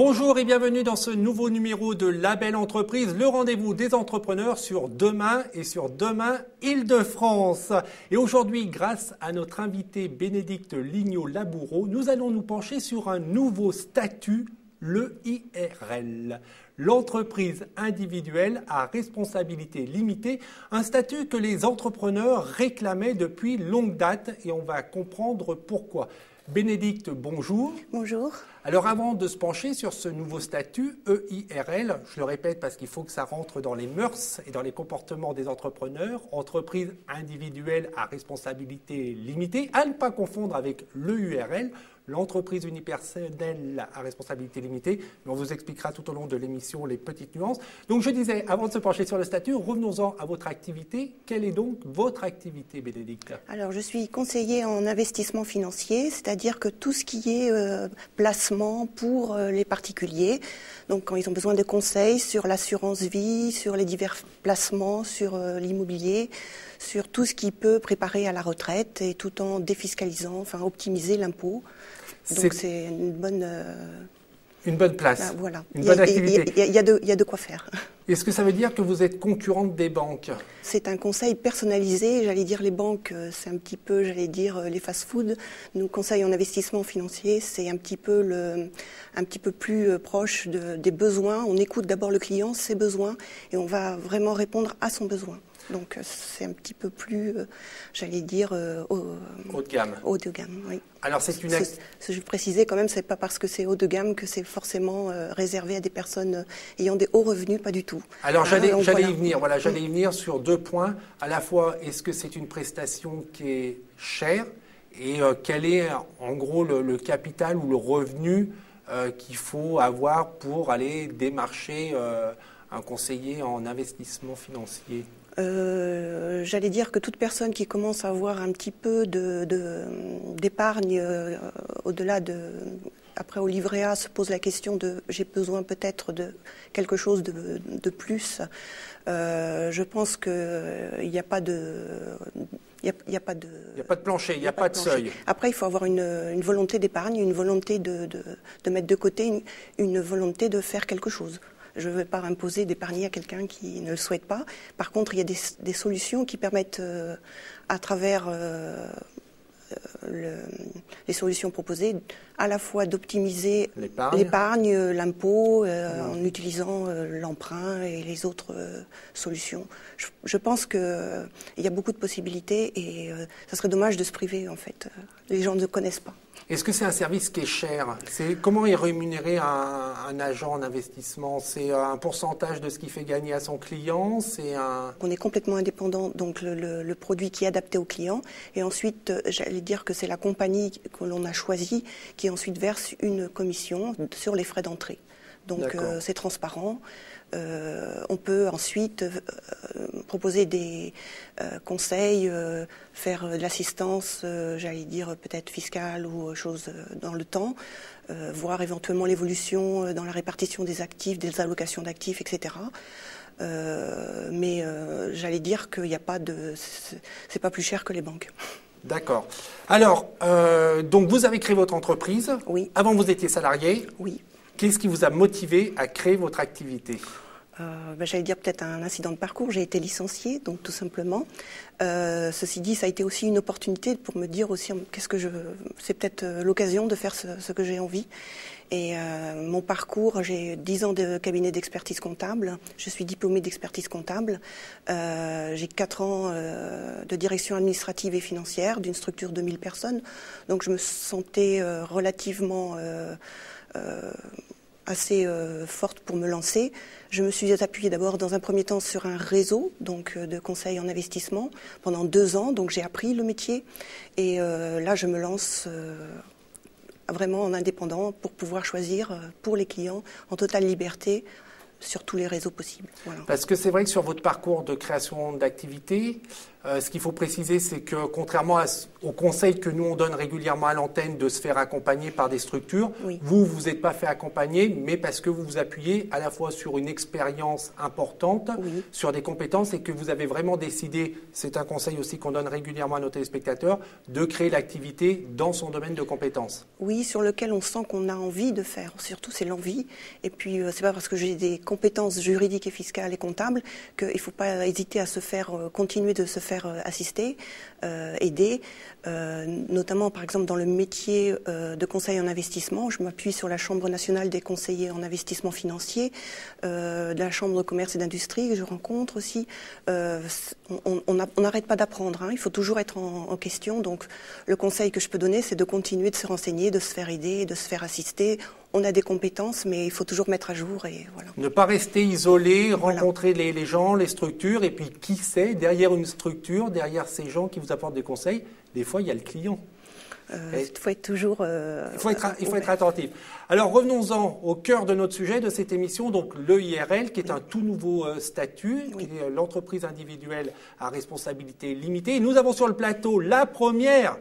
Bonjour et bienvenue dans ce nouveau numéro de La Belle Entreprise, le rendez-vous des entrepreneurs sur Demain et sur Demain Île-de-France. Et aujourd'hui, grâce à notre invité Bénédicte Lignot-Laboureau, nous allons nous pencher sur un nouveau statut, l'EIRL. L'entreprise individuelle à responsabilité limitée, un statut que les entrepreneurs réclamaient depuis longue date et on va comprendre pourquoi. Bénédicte, bonjour. Bonjour. Alors avant de se pencher sur ce nouveau statut, EIRL, je le répète parce qu'il faut que ça rentre dans les mœurs et dans les comportements des entrepreneurs, entreprise individuelle à responsabilité limitée, à ne pas confondre avec l'EURL, l'entreprise unipersonnelle à responsabilité limitée. Mais on vous expliquera tout au long de l'émission les petites nuances. Donc je disais, avant de se pencher sur le statut, revenons-en à votre activité. Quelle est donc votre activité, Bénédicte? Alors je suis conseiller en investissement financier, c'est-à-dire que tout ce qui est placement pour les particuliers, donc quand ils ont besoin de conseils sur l'assurance vie, sur les divers placements, sur l'immobilier, sur tout ce qui peut préparer à la retraite et tout en défiscalisant, enfin optimiser l'impôt. Donc c'est une bonne... Une bonne place, ben, voilà. Une bonne activité. Il y a de quoi faire. Est-ce que ça veut dire que vous êtes concurrente des banques? C'est un conseil personnalisé. J'allais dire les banques, c'est un petit peu, j'allais dire les fast-food. Nous, conseil en investissement financier, c'est un petit peu plus proche des besoins. On écoute d'abord le client, ses besoins, et on va vraiment répondre à son besoin. Donc c'est un petit peu plus, j'allais dire, haut de gamme. Haut de gamme, oui. Alors c'est une... Je précisais quand même, c'est pas parce que c'est haut de gamme que c'est forcément réservé à des personnes ayant des hauts revenus, pas du tout. Alors j'allais y venir. Voilà, j'allais y venir sur deux points. À la fois, est-ce que c'est une prestation qui est chère et quel est en gros le capital ou le revenu qu'il faut avoir pour aller démarcher un conseiller en investissement financier? J'allais dire que toute personne qui commence à avoir un petit peu d'épargne au-delà après au livret A se pose la question de j'ai besoin peut-être de quelque chose de plus. Je pense qu'il n'y a pas de... Il n'y a pas de plancher, il n'y a pas de seuil. Après, il faut avoir une volonté d'épargne, une volonté de mettre de côté, une volonté de faire quelque chose. Je ne vais pas imposer d'épargner à quelqu'un qui ne le souhaite pas. Par contre, il y a des solutions qui permettent, à travers les solutions proposées, à la fois d'optimiser l'épargne, l'impôt, en utilisant l'emprunt et les autres solutions. Je pense qu'il y a beaucoup de possibilités et ça serait dommage de se priver, en fait. Les gens ne connaissent pas. Est-ce que c'est un service qui est cher? Comment est rémunéré un agent en investissement? C'est un pourcentage de ce qu'il fait gagner à son client? On est complètement indépendant, donc le produit qui est adapté au client. Et ensuite, j'allais dire que c'est la compagnie que l'on a choisie qui ensuite verse une commission sur les frais d'entrée. Donc c'est transparent. On peut ensuite proposer des conseils, faire de l'assistance, j'allais dire peut-être fiscale ou chose dans le temps, voir éventuellement l'évolution dans la répartition des actifs, des allocations d'actifs, etc. Mais j'allais dire qu'il n'y a pas c'est pas plus cher que les banques. D'accord. Alors, donc vous avez créé votre entreprise. Oui. Avant, vous étiez salarié. Oui. Qu'est-ce qui vous a motivé à créer votre activité? J'allais dire peut-être un incident de parcours. J'ai été licenciée, donc tout simplement. Ceci dit, ça a été aussi une opportunité pour me dire aussi c'est peut-être l'occasion de faire ce que j'ai envie. Et mon parcours, j'ai 10 ans de cabinet d'expertise comptable. Je suis diplômée d'expertise comptable. J'ai 4 ans de direction administrative et financière d'une structure de 1000 personnes. Donc je me sentais relativement assez forte pour me lancer. Je me suis appuyée d'abord dans un premier temps sur un réseau donc de conseils en investissement pendant 2 ans. Donc j'ai appris le métier et là je me lance vraiment en indépendant pour pouvoir choisir pour les clients en totale liberté sur tous les réseaux possibles. Voilà. Parce que c'est vrai que sur votre parcours de création d'activité, ce qu'il faut préciser, c'est que contrairement au conseil que nous on donne régulièrement à l'antenne de se faire accompagner par des structures, oui. vous n'êtes pas fait accompagner, mais parce que vous vous appuyez à la fois sur une expérience importante, oui. sur des compétences et que vous avez vraiment décidé, c'est un conseil aussi qu'on donne régulièrement à nos téléspectateurs, de créer l'activité dans son domaine de compétences. Oui, sur lequel on sent qu'on a envie de faire. Surtout, c'est l'envie. Et puis, c'est pas parce que j'ai des compétences juridiques et fiscales et comptables qu'il ne faut pas hésiter à se faire continuer de se faire assister, aider, notamment par exemple dans le métier de conseil en investissement. Je m'appuie sur la Chambre nationale des conseillers en investissement financier, de la Chambre de commerce et d'industrie que je rencontre aussi. On n'arrête pas d'apprendre, hein. Il faut toujours être en question. Donc le conseil que je peux donner, c'est de continuer de se renseigner, de se faire aider, de se faire assister. On a des compétences, mais il faut toujours mettre à jour et voilà. Ne pas rester isolé, rencontrer les gens, les structures, et puis qui sait, derrière une structure, derrière ces gens qui vous apportent des conseils, des fois il y a le client. Il faut être toujours... il faut être attentif. Alors revenons-en au cœur de notre sujet de cette émission, donc l'EIRL, qui est un tout nouveau statut, qui est l'entreprise individuelle à responsabilité limitée. Et nous avons sur le plateau la première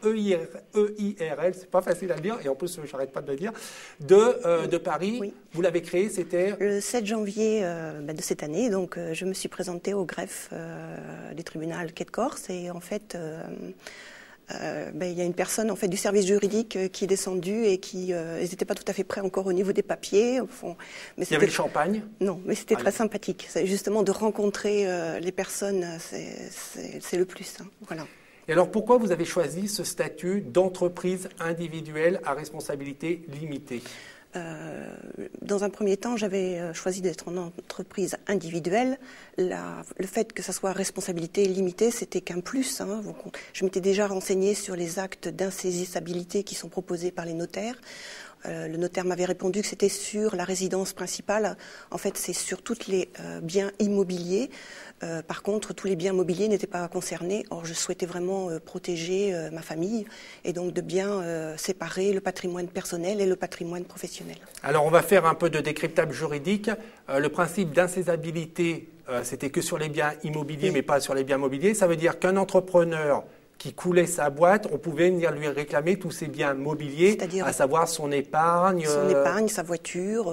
EIRL, c'est pas facile à le dire, et en plus je n'arrête pas de le dire, de Paris. Oui. Vous l'avez créée, c'était le 7 janvier de cette année. Donc je me suis présentée au greffe du tribunal Quai de Corse, et en fait... il y a une personne en fait du service juridique qui est descendue et qui ils n'étaient pas tout à fait prêts encore au niveau des papiers. Mais il y avait le champagne. Non, mais c'était très sympathique. C'est justement de rencontrer les personnes, c'est le plus. Hein. Voilà. Et alors pourquoi vous avez choisi ce statut d'entreprise individuelle à responsabilité limitée ? Dans un premier temps, j'avais choisi d'être en entreprise individuelle. Le fait que ça soit responsabilité limitée, c'était qu'un plus. Hein. Je m'étais déjà renseignée sur les actes d'insaisissabilité qui sont proposés par les notaires. Le notaire m'avait répondu que c'était sur la résidence principale. En fait, c'est sur tous les biens immobiliers. Par contre, tous les biens mobiliers n'étaient pas concernés. Or, je souhaitais vraiment protéger ma famille et donc de bien séparer le patrimoine personnel et le patrimoine professionnel. Alors, on va faire un peu de décryptage juridique. Le principe d'insaisissabilité, c'était que sur les biens immobiliers, mais pas sur les biens mobiliers. Ça veut dire qu'un entrepreneur qui coulait sa boîte, on pouvait venir lui réclamer tous ses biens mobiliers, à savoir son épargne. Son épargne, sa voiture.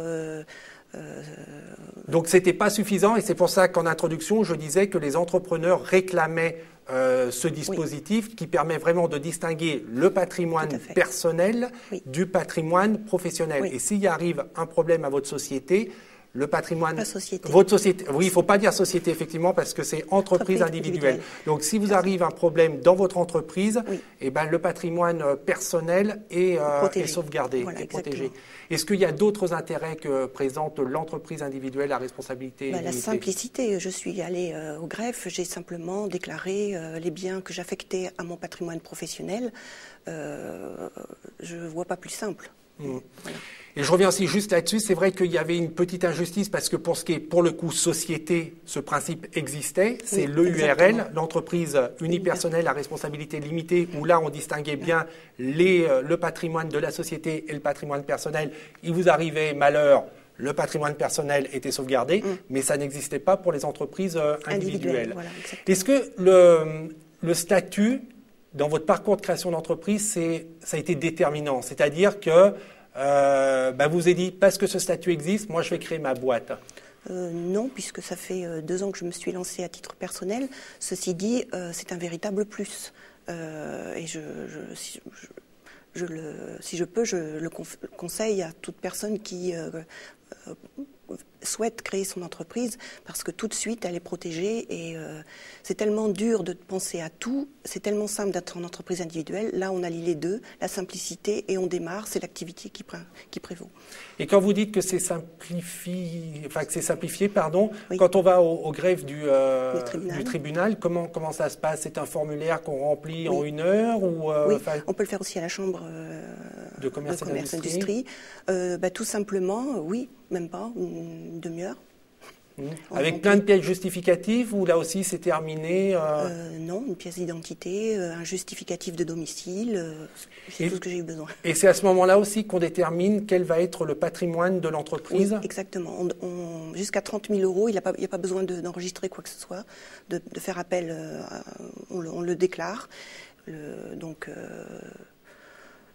Donc ce n'était pas suffisant et c'est pour ça qu'en introduction, je disais que les entrepreneurs réclamaient ce dispositif qui permet vraiment de distinguer le patrimoine personnel du patrimoine professionnel. Oui. Et s'il arrive un problème à votre société, le patrimoine, société. Votre société, oui, il ne faut pas dire société effectivement parce que c'est entreprise individuelle. Donc si vous arrive un problème dans votre entreprise, eh ben, le patrimoine personnel est sauvegardé, est protégé. Est-ce qu'il y a d'autres intérêts que présente l'entreprise individuelle à responsabilité limitée ? La simplicité. Je suis allée au greffe, j'ai simplement déclaré les biens que j'affectais à mon patrimoine professionnel. Je ne vois pas plus simple. Voilà. Et je reviens aussi juste là-dessus, c'est vrai qu'il y avait une petite injustice parce que pour ce qui est, pour le coup, société, ce principe existait, c'est l'EURL, l'entreprise unipersonnelle à responsabilité limitée, où là on distinguait bien le patrimoine de la société et le patrimoine personnel. Il vous arrivait malheur, le patrimoine personnel était sauvegardé, mais ça n'existait pas pour les entreprises individuelles. Voilà, est-ce que le statut, dans votre parcours de création d'entreprise, ça a été déterminant, c'est-à-dire que vous avez dit, parce que ce statut existe, moi je vais créer ma boîte. Non, puisque ça fait 2 ans que je me suis lancée à titre personnel. Ceci dit, c'est un véritable plus. Et si je peux, je le conseille à toute personne qui souhaite créer son entreprise, parce que tout de suite elle est protégée et c'est tellement dur de penser à tout, c'est tellement simple d'être en entreprise individuelle. Là on allie les deux, la simplicité, et on démarre, c'est l'activité qui prévaut. Et quand vous dites que c'est simplifié, quand on va au greffe du tribunal, comment ça se passe? C'est un formulaire qu'on remplit en 1 heure ou on peut le faire aussi à la chambre de commerce et d'industrie. Tout simplement, oui, même pas, une demi-heure. Avec plein de pièces justificatives ou là aussi c'est terminé Non, une pièce d'identité, un justificatif de domicile, c'est tout ce que j'ai eu besoin. Et c'est à ce moment-là aussi qu'on détermine quel va être le patrimoine de l'entreprise? Oui, exactement. Jusqu'à 30 000 €, il n'y a pas besoin d'enregistrer quoi que ce soit, de faire appel, on le déclare.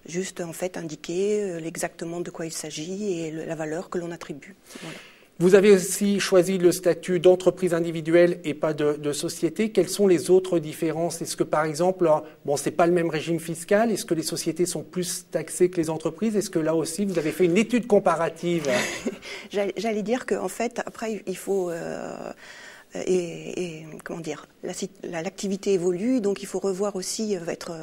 Juste en fait indiquer exactement de quoi il s'agit et la valeur que l'on attribue. Voilà. Vous avez aussi choisi le statut d'entreprise individuelle et pas de société. Quelles sont les autres différences? Est-ce que par exemple, c'est pas le même régime fiscal? Est-ce que les sociétés sont plus taxées que les entreprises? Est-ce que là aussi vous avez fait une étude comparative? J'allais dire qu'en fait, après il faut comment dire, l'activité évolue, donc il faut revoir aussi, être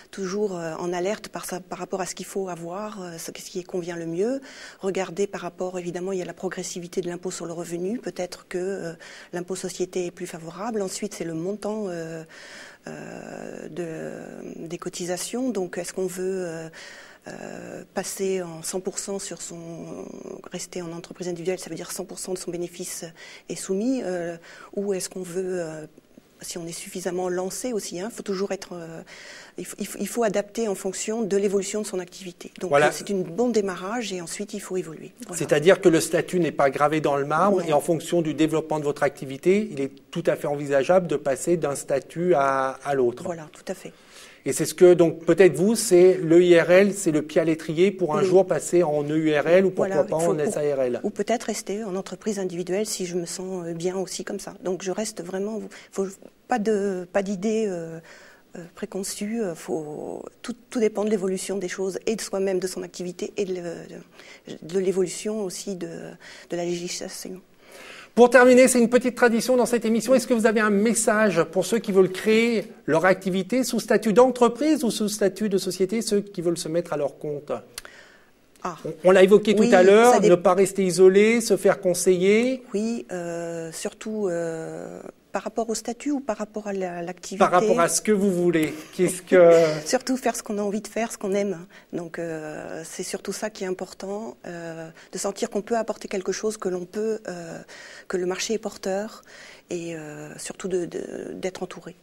toujours en alerte par rapport à ce qu'il faut avoir, ce qui convient le mieux. Regarder par rapport, évidemment, il y a la progressivité de l'impôt sur le revenu, peut-être que l'impôt société est plus favorable. Ensuite, c'est le montant des cotisations, donc est-ce qu'on veut passer en 100% rester en entreprise individuelle, ça veut dire 100% de son bénéfice est soumis, ou est-ce qu'on veut, si on est suffisamment lancé aussi, faut toujours être, il faut adapter en fonction de l'évolution de son activité. Donc voilà. C'est un bon démarrage et ensuite il faut évoluer. Voilà. C'est-à-dire que le statut n'est pas gravé dans le marbre et en fonction du développement de votre activité, il est tout à fait envisageable de passer d'un statut à l'autre. Voilà, tout à fait. Et c'est ce que, donc, peut-être vous, c'est l'EIRL, c'est le pied à l'étrier pour un jour passer en EURL ou pourquoi pas en SARL. Ou peut-être rester en entreprise individuelle si je me sens bien aussi comme ça. Donc je reste vraiment, pas d'idée préconçue, tout dépend de l'évolution des choses et de soi-même, de son activité et de l'évolution aussi de la législation. Pour terminer, c'est une petite tradition dans cette émission. Est-ce que vous avez un message pour ceux qui veulent créer leur activité sous statut d'entreprise ou sous statut de société, ceux qui veulent se mettre à leur compte? On l'a évoqué tout à l'heure, ne pas rester isolé, se faire conseiller. Oui, surtout par rapport au statut ou par rapport à l'activité? Par rapport à ce que vous voulez. Surtout faire ce qu'on a envie de faire, ce qu'on aime. Donc c'est surtout ça qui est important, de sentir qu'on peut apporter quelque chose, que le marché est porteur et surtout d'être entouré.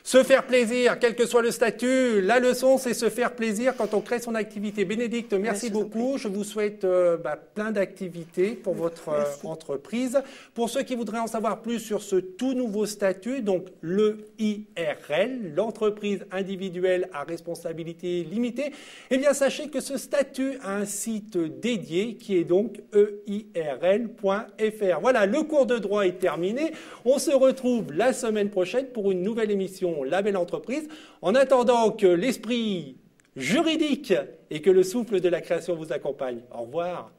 Se faire plaisir, quel que soit le statut. La leçon, c'est se faire plaisir quand on crée son activité. Bénédicte, merci beaucoup. Je vous souhaite plein d'activités pour votre entreprise. Pour ceux qui voudraient en savoir plus sur ce tout nouveau statut, donc l'EIRL, l'entreprise individuelle à responsabilité limitée, eh bien sachez que ce statut a un site dédié qui est donc eirl.fr. Voilà, le cours de droit est terminé. On se retrouve la semaine prochaine pour une nouvelle émission La Belle Entreprise. En attendant que l'esprit juridique et que le souffle de la création vous accompagne. Au revoir.